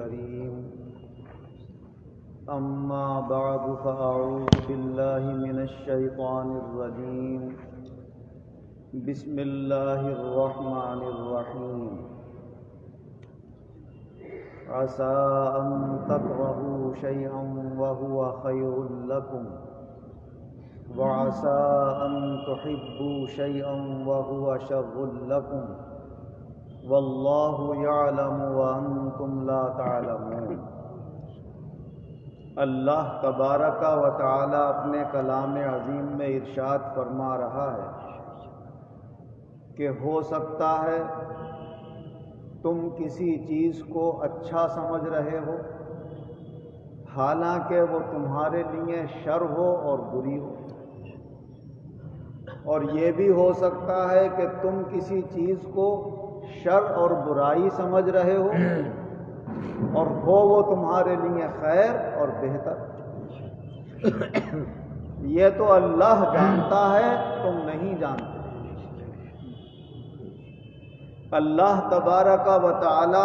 الكريم أما بعد فأعوذ بالله من الشيطان الرجيم بسم الله الرحمن الرحيم عسى أن تكرهوا شيئا وهو خير لكم وعسى أن تحبوا شيئا وهو شر لكم والله يعلم وأنتم لا تعلمون۔ اللہ تبارک و تعالی اپنے کلام عظیم میں ارشاد فرما رہا ہے کہ ہو سکتا ہے تم کسی چیز کو اچھا سمجھ رہے ہو حالانکہ وہ تمہارے لیے شر ہو اور بری ہو، اور یہ بھی ہو سکتا ہے کہ تم کسی چیز کو شر اور برائی سمجھ رہے ہو اور ہو وہ تمہارے لیے خیر اور بہتر۔ یہ تو اللہ جانتا ہے، تم نہیں جانتے۔ اللہ تبارک و تعالی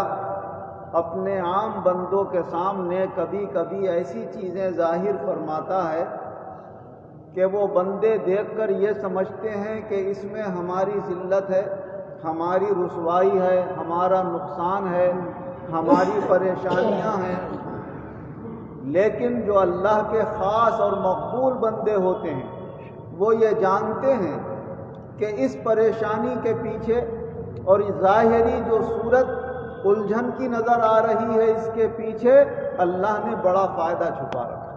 اپنے عام بندوں کے سامنے کبھی کبھی ایسی چیزیں ظاہر فرماتا ہے کہ وہ بندے دیکھ کر یہ سمجھتے ہیں کہ اس میں ہماری ذلت ہے، ہماری رسوائی ہے، ہمارا نقصان ہے، ہماری پریشانیاں ہیں، لیکن جو اللہ کے خاص اور مقبول بندے ہوتے ہیں وہ یہ جانتے ہیں کہ اس پریشانی کے پیچھے اور ظاہری جو صورت الجھن کی نظر آ رہی ہے اس کے پیچھے اللہ نے بڑا فائدہ چھپا رکھا،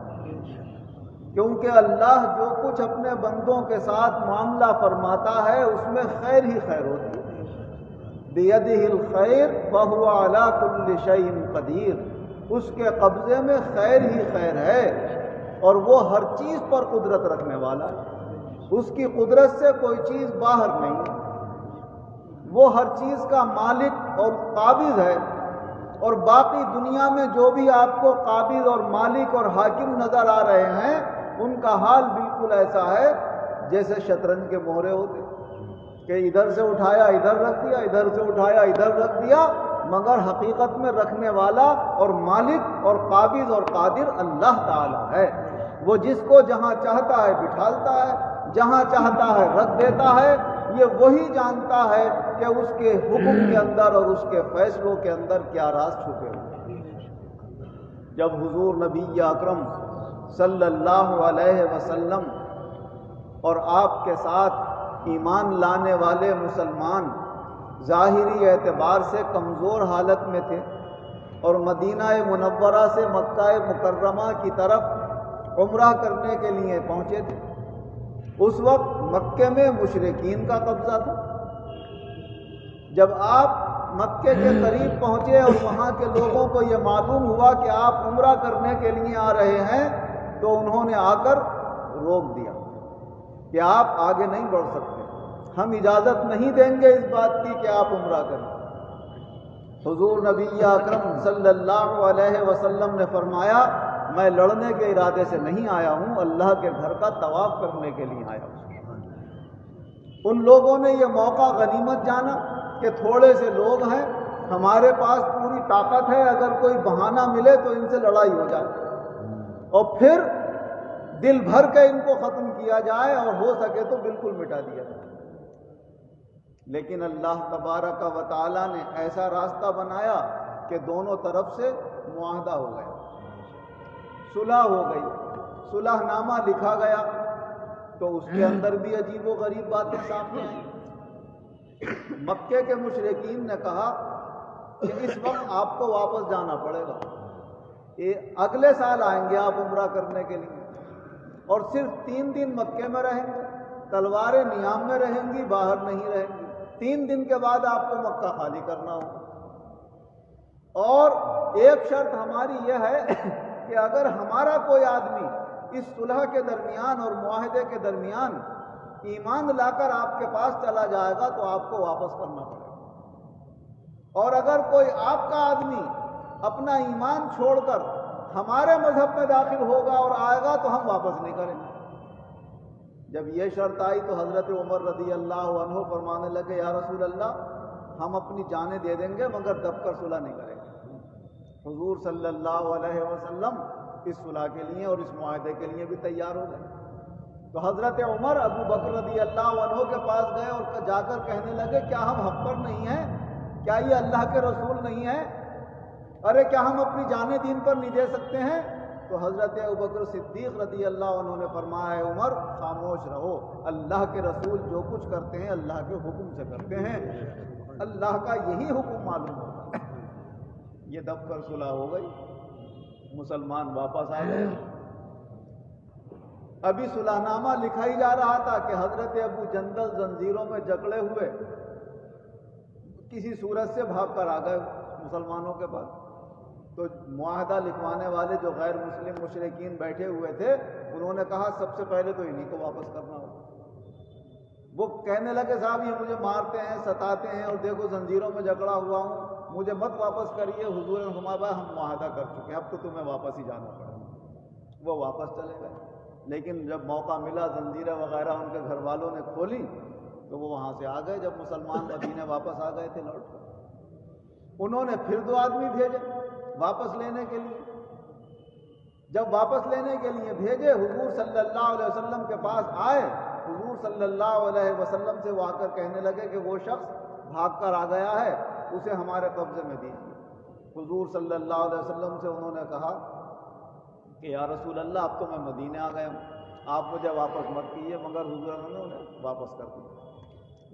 کیونکہ اللہ جو کچھ اپنے بندوں کے ساتھ معاملہ فرماتا ہے اس میں خیر ہی خیر ہوتی ہے۔ بِيَدِهِ الْخَيْرُ وَهُوَ عَلَى كُلِّ شَيْءٍ قَدِيرٌ، اس کے قبضے میں خیر ہی خیر ہے اور وہ ہر چیز پر قدرت رکھنے والا ہے، اس کی قدرت سے کوئی چیز باہر نہیں، وہ ہر چیز کا مالک اور قابض ہے۔ اور باقی دنیا میں جو بھی آپ کو قابض اور مالک اور حاکم نظر آ رہے ہیں ان کا حال بالکل ایسا ہے جیسے شطرنج کے مہرے ہوتے کہ ادھر سے اٹھایا ادھر رکھ دیا، ادھر سے اٹھایا ادھر رکھ دیا، مگر حقیقت میں رکھنے والا اور مالک اور قابض اور قادر اللہ تعالی ہے۔ وہ جس کو جہاں چاہتا ہے بٹھالتا ہے، جہاں چاہتا ہے رکھ دیتا ہے۔ یہ وہی جانتا ہے کہ اس کے حکم کے اندر اور اس کے فیصلوں کے اندر کیا راز چھپے ہوئے۔ جب حضور نبی اکرم صلی اللہ علیہ وسلم اور آپ کے ساتھ ایمان لانے والے مسلمان ظاہری اعتبار سے کمزور حالت میں تھے اور مدینہ منورہ سے مکہ مکرمہ کی طرف عمرہ کرنے کے لیے پہنچے تھے، اس وقت مکے میں مشرکین کا قبضہ تھا۔ جب آپ مکے کے قریب پہنچے اور وہاں کے لوگوں کو یہ معلوم ہوا کہ آپ عمرہ کرنے کے لیے آ رہے ہیں تو انہوں نے آ کر روک دیا کہ آپ آگے نہیں بڑھ سکتے، ہم اجازت نہیں دیں گے اس بات کی کہ آپ عمرہ کریں۔ حضور نبی اکرم صلی اللہ علیہ وسلم نے فرمایا میں لڑنے کے ارادے سے نہیں آیا ہوں، اللہ کے گھر کا طواف کرنے کے لیے آیا ہوں۔ ان لوگوں نے یہ موقع غنیمت جانا کہ تھوڑے سے لوگ ہیں، ہمارے پاس پوری طاقت ہے، اگر کوئی بہانہ ملے تو ان سے لڑائی ہو جائے اور پھر دل بھر کے ان کو ختم کیا جائے اور ہو سکے تو بالکل مٹا دیا جائے۔ لیکن اللہ تبارک و تعالی نے ایسا راستہ بنایا کہ دونوں طرف سے معاہدہ ہو گیا، صلح ہو گئی، صلح نامہ لکھا گیا۔ تو اس کے اندر بھی عجیب و غریب باتیں سامنے آئیں۔ مکے کے مشرکین نے کہا کہ اس وقت آپ کو واپس جانا پڑے گا، اگلے سال آئیں گے آپ عمرہ کرنے کے لیے، اور صرف 3 دن مکے میں رہیں گے، تلواریں نیام میں رہیں گی، باہر نہیں رہیں گی، 3 دن کے بعد آپ کو مکہ خالی کرنا ہوگا، اور ایک شرط ہماری یہ ہے کہ اگر ہمارا کوئی آدمی اس صلح کے درمیان اور معاہدے کے درمیان ایمان لا کر آپ کے پاس چلا جائے گا تو آپ کو واپس کرنا پڑے گا، اور اگر کوئی آپ کا آدمی اپنا ایمان چھوڑ کر ہمارے مذہب میں داخل ہوگا اور آئے گا تو ہم واپس نہیں کریں گے۔ جب یہ شرط آئی تو حضرت عمر رضی اللہ عنہ فرمانے لگے یا رسول اللہ ہم اپنی جانیں دے دیں گے مگر دب کر صلح نہیں کریں گے۔ حضور صلی اللہ علیہ وسلم اس صلح کے لیے اور اس معاہدے کے لیے بھی تیار ہو گئے۔ تو حضرت عمر ابو بکر رضی اللہ عنہ کے پاس گئے اور جا کر کہنے لگے کیا ہم حق پر نہیں ہیں؟ کیا یہ اللہ کے رسول نہیں ہیں؟ ارے کیا ہم اپنی جانیں دین پر نہیں دے سکتے ہیں؟ تو حضرت ابو بکر صدیق رضی اللہ عنہ نے فرمایا عمر خاموش رہو، اللہ کے رسول جو کچھ کرتے ہیں اللہ کے حکم سے کرتے ہیں، اللہ کا یہی حکم معلوم ہوگا۔ یہ دب کر صلح ہو گئی، مسلمان واپس آ گئے۔ ابھی صلح نامہ لکھا ہی جا رہا تھا کہ حضرت ابو جندل زنجیروں میں جکڑے ہوئے کسی صورت سے بھاگ کر آ گئے مسلمانوں کے پاس۔ تو معاہدہ لکھوانے والے جو غیر مسلم مشرکین بیٹھے ہوئے تھے انہوں نے کہا سب سے پہلے تو انہیں کو واپس کرنا ہوگا۔ وہ کہنے لگے صاحب یہ مجھے مارتے ہیں، ستاتے ہیں اور دیکھو زنجیروں میں جکڑا ہوا ہوں، مجھے مت واپس کریے۔ حضور نے فرمایا ہم معاہدہ کر چکے ہیں، اب تو تمہیں واپس ہی جانا پڑے گا۔ وہ واپس چلے گئے، لیکن جب موقع ملا زنجیریں وغیرہ ان کے گھر والوں نے کھولی تو وہ وہاں سے آ گئے۔ جب مسلمان مدینے واپس آ گئے تھے لوٹ کر، انہوں نے پھر 2 آدمی بھیجے واپس لینے کے لیے۔ جب واپس لینے کے لیے بھیجے، حضور صلی اللہ علیہ وسلم کے پاس آئے، حضور صلی اللہ علیہ وسلم سے وہ آ کر کہنے لگے کہ وہ شخص بھاگ کر آ گیا ہے، اسے ہمارے قبضے میں دیجیے۔ حضور صلی اللہ علیہ وسلم سے انہوں نے کہا کہ یا رسول اللہ اب تو میں مدینے آ گیا ہوں، آپ مجھے واپس مت کیجیے، مگر حضور نے انہیں واپس کر دیا۔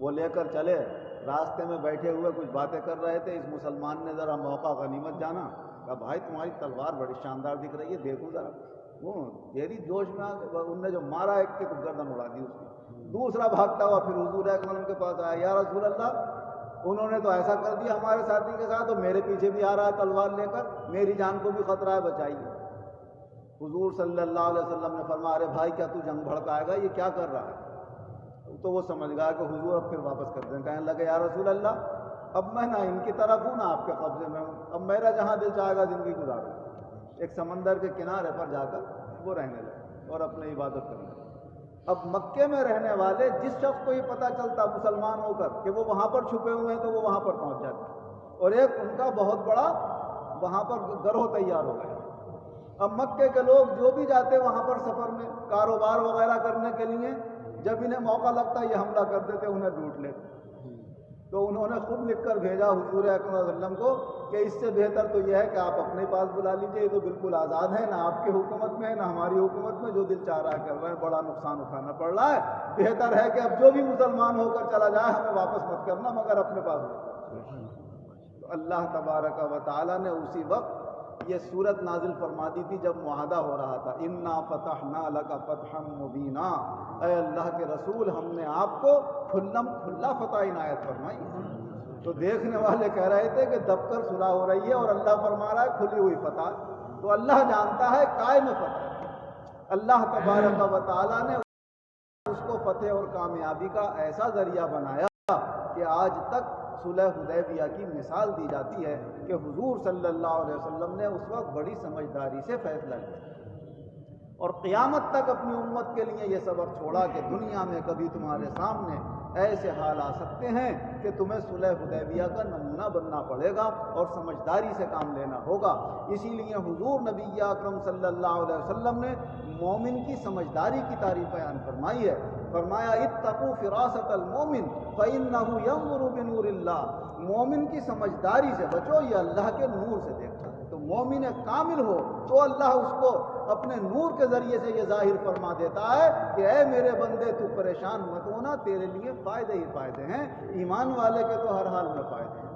وہ لے کر چلے، راستے میں بیٹھے ہوئے کچھ باتیں کر رہے تھے، اس مسلمان نے ذرا موقع غنیمت جانا، کہا بھائی تمہاری تلوار بڑی شاندار دکھ رہی ہے، دیکھو ذرا۔ وہ دہری جوش میں آ گئے، انہوں نے جو مارا ایک کی گردن اڑا دی اس کی۔ دوسرا بھاگتا ہوا پھر حضور اکرم کے پاس آیا، یا رسول اللہ انہوں نے تو ایسا کر دیا ہمارے ساتھی کے ساتھ، اور میرے پیچھے بھی آ رہا ہے تلوار لے کر، میری جان کو بھی خطرہ ہے، بچائیے۔ حضور صلی اللہ علیہ وسلم نے فرمایا ارے بھائی کیا تو جنگ بھڑکائے گا، یہ کیا کر رہا ہے؟ تو وہ سمجھ گیا کہ حضور اب پھر واپس کر دیں۔ کہنے لگے یا رسول اللہ اب میں نہ ان کی طرف ہوں نہ آپ کے قبضے میں ہوں، اب میرا جہاں دل چاہے گا زندگی گزاروں۔ ایک سمندر کے کنارے پر جا کر وہ رہنے لگے اور اپنی عبادت کرنے لگے۔ اب مکے میں رہنے والے جس شخص کو یہ پتہ چلتا مسلمان ہو کر کہ وہ وہاں پر چھپے ہوئے ہیں تو وہ وہاں پر پہنچ جاتے، اور ایک ان کا بہت بڑا وہاں پر گروہ تیار ہو گیا۔ اب مکے کے لوگ جو بھی جاتے وہاں پر سفر میں کاروبار وغیرہ کرنے کے لیے، جب انہیں موقع لگتا یہ حملہ کر دیتے، انہیں لوٹ لیتے۔ تو انہوں نے خود لکھ کر بھیجا حضور اکرم صلی اللہ علیہ وسلم کو کہ اس سے بہتر تو یہ ہے کہ آپ اپنے پاس بلا لیجئے، یہ تو بالکل آزاد ہے، نہ آپ کی حکومت میں ہے نہ ہماری حکومت میں، جو دل چاہ رہا ہے کر رہے ہیں، بڑا نقصان اٹھانا پڑ رہا ہے، بہتر ہے کہ اب جو بھی مسلمان ہو کر چلا جائے ہمیں واپس مت کرنا، مگر اپنے پاس لے۔ تو اللہ تبارک و تعالیٰ نے اسی وقت یہ صورت نازل فرما دی تھی جب معاہدہ ہو رہا تھا، انا فتحنا لک فتحا مبینا، اے اللہ کے رسول ہم نے آپ کو کھلم کھلا فتح عنایت فرمائی۔ تو دیکھنے والے کہہ رہے تھے کہ دب کر صلح ہو رہی ہے اور اللہ فرما رہا ہے کھلی ہوئی فتح۔ تو اللہ جانتا ہے قائم فتح، اللہ تبارک و تعالیٰ نے اس کو فتح اور کامیابی کا ایسا ذریعہ بنایا کہ آج تک صلح حدیبیہ کی مثال دی جاتی ہے کہ حضور صلی اللہ علیہ وسلم نے اس وقت بڑی سمجھداری سے فیصلہ لیا اور قیامت تک اپنی امت کے لیے یہ سبق چھوڑا کہ دنیا میں کبھی تمہارے سامنے ایسے حال آ سکتے ہیں کہ تمہیں صلح حدیبیہ کا نمونہ بننا پڑے گا اور سمجھداری سے کام لینا ہوگا۔ اسی لیے حضور نبی اکرم صلی اللہ علیہ وسلم نے مومن کی سمجھداری کی تعریف بیان فرمائی ہے، فرمایا اتقوا فراست المومن فإنہ ینظر بنور اللہ، مومن کی سمجھداری سے بچو، یہ اللہ کے نور سے دیکھتا ہے۔ تو مومن کامل ہو تو اللہ اس کو اپنے نور کے ذریعے سے یہ ظاہر فرما دیتا ہے کہ اے میرے بندے تو پریشان مت ہونا، تیرے لیے فائدے ہی فائدے ہیں، ایمان والے کے تو ہر حال میں فائدے ہیں۔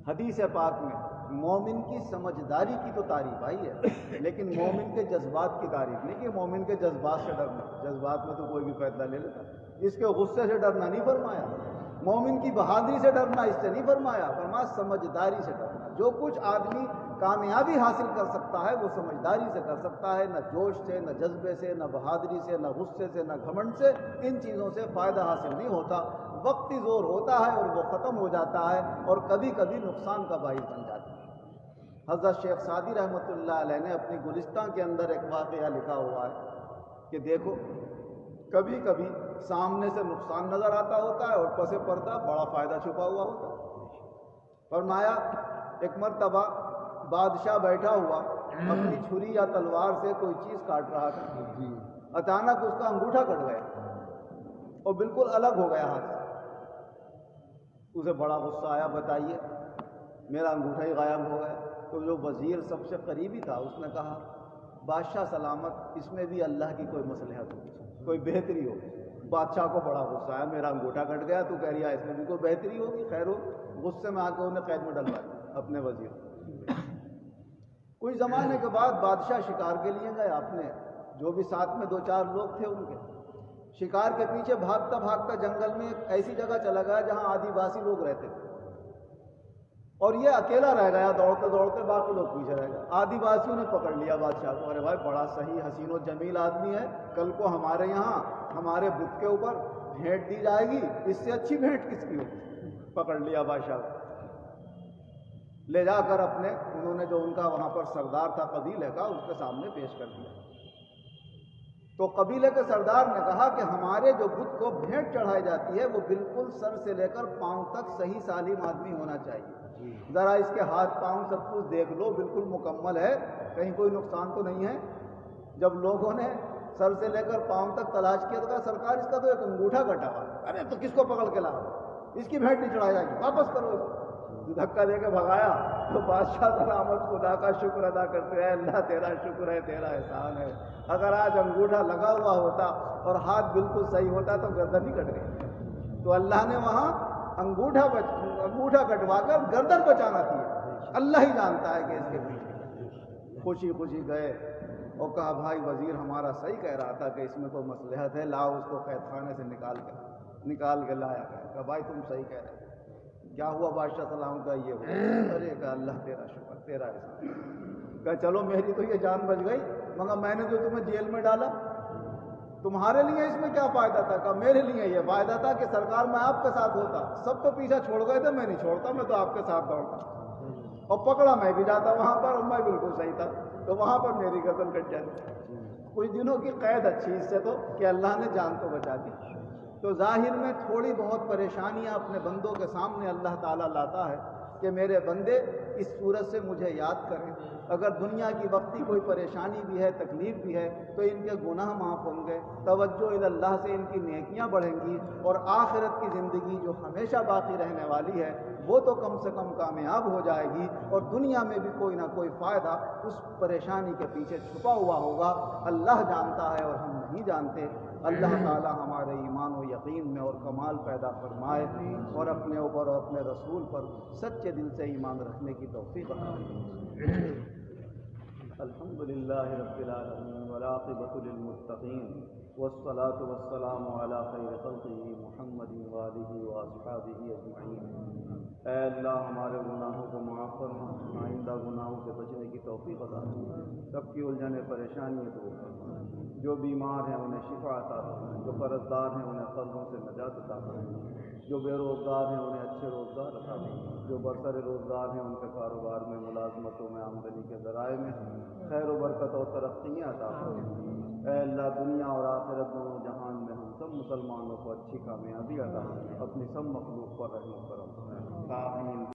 حدیث پاک میں مومن کی سمجھداری کی تو تعریف آئی ہے، لیکن مومن کے جذبات کی تعریف نہیں کہ مومن کے جذبات سے ڈرنا، جذبات میں تو کوئی بھی فیصلہ لے لیتا، اس کے غصے سے ڈرنا نہیں فرمایا، مومن کی بہادری سے ڈرنا اس سے نہیں فرمایا، فرمایا سمجھداری سے ڈرنا۔ جو کچھ آدمی کامیابی حاصل کر سکتا ہے وہ سمجھداری سے کر سکتا ہے، نہ جوش سے، نہ جذبے سے، نہ بہادری سے، نہ غصے سے، نہ گھمنڈ سے، ان چیزوں سے فائدہ حاصل نہیں ہوتا۔ وقتی زور ہوتا ہے اور وہ ختم ہو جاتا ہے اور کبھی کبھی نقصان کا باعث بن جاتا ہے۔ حضرت شیخ سعدی رحمۃ اللہ علیہ نے اپنی گلستان کے اندر ایک واقعہ لکھا ہوا ہے کہ دیکھو کبھی کبھی سامنے سے نقصان نظر آتا ہوتا ہے اور پس پردہ بڑا فائدہ چھپا ہوا ہوتا ہے۔ فرمایا ایک مرتبہ بادشاہ بیٹھا ہوا اپنی چھری یا تلوار سے کوئی چیز کاٹ رہا تھا، اچانک اس کا انگوٹھا کٹ گیا اور بالکل الگ ہو گیا ہاتھ سے۔ اسے بڑا غصہ آیا، بتائیے میرا انگوٹھا ہی غائب ہو گیا۔ تو جو وزیر سب سے قریبی تھا اس نے کہا بادشاہ سلامت، اس میں بھی اللہ کی کوئی مصلحت ہوگی، کوئی بہتری ہوگی۔ بادشاہ کو بڑا غصہ آیا، میرا انگوٹھا کٹ گیا، تو کہہ رہا ہے اس میں بھی کوئی بہتری ہوگی، خیر ہو۔ غصے میں آ کے انہیں قید میں ڈلوا دیا اپنے وزیر۔ کچھ زمانے کے بعد بادشاہ شکار کے لیے گئے، اپنے جو بھی ساتھ میں 2-4 لوگ تھے ان کے شکار کے پیچھے بھاگتا بھاگتا جنگل میں ایک ایسی جگہ چلا گیا جہاں آدیواسی لوگ رہتے تھے، اور یہ اکیلا رہ گیا دوڑتے دوڑتے، باقی لوگ پیچھے رہ گئے۔ آدیواسیوں نے پکڑ لیا بادشاہ کو، ارے بھائی بڑا صحیح حسین و جمیل آدمی ہے، کل کو ہمارے یہاں ہمارے بت کے اوپر بھیٹ دی جائے گی، اس سے اچھی بھیٹ کس کی ہوگی۔ پکڑ لیا بادشاہ کو، لے جا کر اپنے انہوں نے جو ان کا وہاں پر سردار تھا قبیلے کا، اس کے سامنے پیش کر دیا۔ تو قبیلے کے سردار نے کہا کہ ہمارے جو بت کو بھیٹ چڑھائی جاتی ہے وہ بالکل سر سے لے کر پاؤں تک صحیح سالم آدمی ہونا چاہیے، ذرا اس کے ہاتھ پاؤں سب کچھ دیکھ لو، بالکل مکمل ہے، کہیں کوئی نقصان تو نہیں ہے۔ جب لوگوں نے سر سے لے کر پاؤں تک تلاش کیا تو کہا سرکار اس کا تو ایک انگوٹھا کٹا ہوا ہے۔ ارے تو کس کو پکڑ کے لاؤ، اس کی بھیٹ نہیں چڑھائی جائے گی، واپس کرو اس کو۔ دھکا دے کے بھگایا تو بادشاہ سلامت خدا کا شکر ادا کرتے ہیں، اللہ تیرا شکر ہے، تیرا احسان ہے، اگر آج انگوٹھا لگا ہوا ہوتا اور ہاتھ بالکل صحیح ہوتا تو گردن ہی کٹ گئی۔ تو اللہ نے وہاں انگوٹھا کٹوا کر گردن بچانا تھی، اللہ ہی جانتا ہے کہ اس کے پیچھے۔ خوشی خوشی گئے اور کہا بھائی وزیر ہمارا صحیح کہہ رہا تھا کہ اس میں کوئی مصلحت ہے، لاؤ اس کو قید خانے سے نکال کے لایا گیا۔ کہا بھائی تم صحیح کہہ رہے، کیا ہوا بادشاہ سلام کا یہ ہوا؟ ارے کہا اللہ تیرا شکر، تیرا احسان۔ کہا چلو میری تو یہ جان بچ گئی، مگر میں نے جو تمہیں جیل میں ڈالا تمہارے لیے اس میں کیا فائدہ تھا؟ کہا میرے لیے یہ فائدہ تھا کہ سرکار میں آپ کے ساتھ ہوتا، سب تو پیچھا چھوڑ گئے تھے، میں نہیں چھوڑتا، میں تو آپ کے ساتھ دوڑتا، اور پکڑا میں بھی جاتا وہاں پر، اور میں بالکل صحیح تھا تو وہاں پر میری گردن کٹ جاتی۔ کچھ دنوں کی قید اچھی اس سے تو کہ اللہ نے جان تو بچا دی۔ تو ظاہر میں تھوڑی بہت پریشانیاں اپنے بندوں کے سامنے اللہ تعالیٰ لاتا ہے کہ میرے بندے اس صورت سے مجھے یاد کریں، اگر دنیا کی وقتی کوئی پریشانی بھی ہے، تکلیف بھی ہے، تو ان کے گناہ معاف ہوں گے، توجہ الی اللہ سے ان کی نیکیاں بڑھیں گی، اور آخرت کی زندگی جو ہمیشہ باقی رہنے والی ہے وہ تو کم سے کم کامیاب ہو جائے گی، اور دنیا میں بھی کوئی نہ کوئی فائدہ اس پریشانی کے پیچھے چھپا ہوا ہوگا، اللہ جانتا ہے اور ہم نہیں جانتے۔ اللہ تعالی ہمارے ایمان و یقین میں اور کمال پیدا فرمائے، اور اپنے اوپر اور اپنے رسول پر سچے دل سے ایمان رکھنے کی توفیق عطا فرمائے۔ الحمدللہ رب العالمین والعاقبۃ للمتقین والصلاة والسلام علی خیر خلقہ محمد وآلہ واصحابہ اجمعین۔ اے اللہ ہمارے گناہوں کو معاف فرما، آئندہ گناہوں سے بچنے کی توفیق عطا فرما، سب کی الجھنیں پریشانیاں دور فرما، جو بیمار ہیں انہیں شفا عطا فرما، جو قرض دار ہیں انہیں قرضوں سے نجات عطا فرما، جو بے روزگار ہیں انہیں اچھے روزگار عطا فرما، جو برسر روزگار ہیں ان کے کاروبار میں، ملازمتوں میں، آمدنی کے ذرائع میں خیر و برکت اور ترقیاں عطا فرما۔ اے اللہ دنیا اور آخرت دونوں جہان میں ہم سب مسلمانوں کو اچھی کامیابی عطا فرما، اپنی سب مخلوق پر رحم و کرم۔ آمین۔